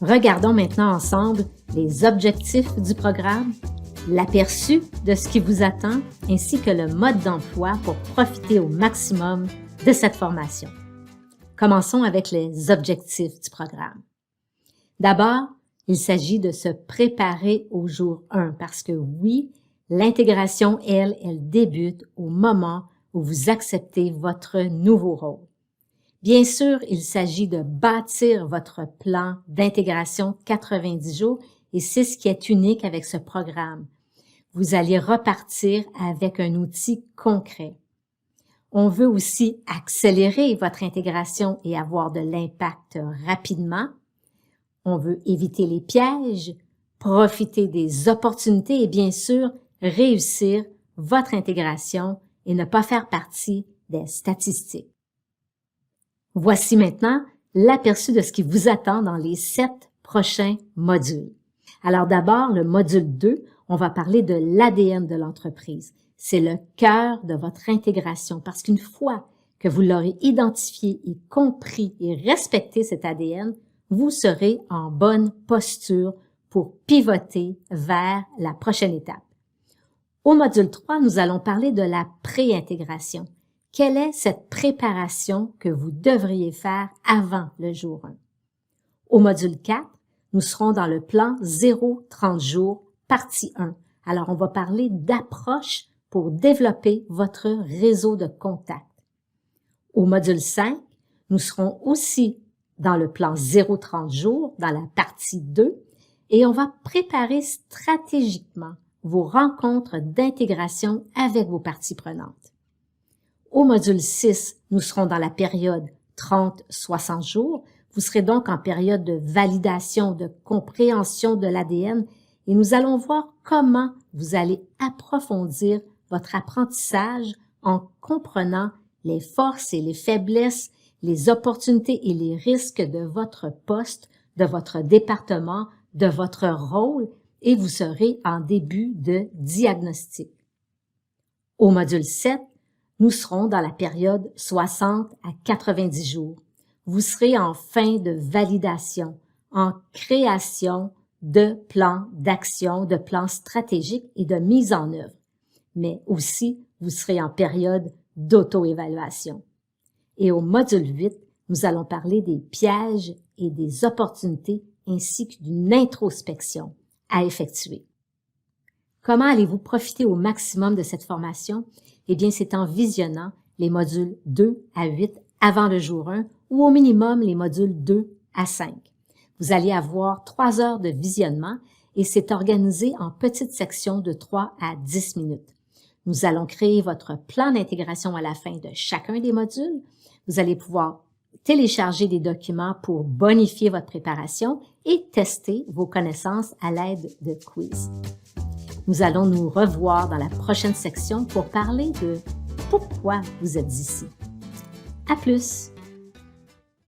Regardons maintenant ensemble les objectifs du programme, l'aperçu de ce qui vous attend, ainsi que le mode d'emploi pour profiter au maximum de cette formation. Commençons avec les objectifs du programme. D'abord, il s'agit de se préparer au jour 1 parce que oui, l'intégration, elle débute au moment où vous acceptez votre nouveau rôle. Bien sûr, il s'agit de bâtir votre plan d'intégration 90 jours et c'est ce qui est unique avec ce programme. Vous allez repartir avec un outil concret. On veut aussi accélérer votre intégration et avoir de l'impact rapidement. On veut éviter les pièges, profiter des opportunités et bien sûr réussir votre intégration et ne pas faire partie des statistiques. Voici maintenant l'aperçu de ce qui vous attend dans les 7 prochains modules. Alors d'abord, le module 2, on va parler de l'ADN de l'entreprise. C'est le cœur de votre intégration parce qu'une fois que vous l'aurez identifié et compris et respecté cet ADN, vous serez en bonne posture pour pivoter vers la prochaine étape. Au module 3, nous allons parler de la pré-intégration. Quelle est cette préparation que vous devriez faire avant le jour 1? Au module 4, nous serons dans le plan 0-30 jours, partie 1. Alors, on va parler d'approche pour développer votre réseau de contacts. Au module 5, nous serons aussi dans le plan 0-30 jours, dans la partie 2, et on va préparer stratégiquement vos rencontres d'intégration avec vos parties prenantes. Au module 6, nous serons dans la période 30-60 jours. Vous serez donc en période de validation, de compréhension de l'ADN et nous allons voir comment vous allez approfondir votre apprentissage en comprenant les forces et les faiblesses, les opportunités et les risques de votre poste, de votre département, de votre rôle et vous serez en début de diagnostic. Au module 7, nous serons dans la période 60 à 90 jours. Vous serez en fin de validation, en création de plans d'action, de plans stratégiques et de mise en œuvre. Mais aussi, vous serez en période d'auto-évaluation. Et au module 8, nous allons parler des pièges et des opportunités ainsi que d'une introspection à effectuer. Comment allez-vous profiter au maximum de cette formation? Eh bien, c'est en visionnant les modules 2 à 8 avant le jour 1 ou au minimum les modules 2 à 5. Vous allez avoir 3 heures de visionnement et c'est organisé en petites sections de 3 à 10 minutes. Nous allons créer votre plan d'intégration à la fin de chacun des modules. Vous allez pouvoir télécharger des documents pour bonifier votre préparation et tester vos connaissances à l'aide de quiz. Nous allons nous revoir dans la prochaine section pour parler de pourquoi vous êtes ici. À plus!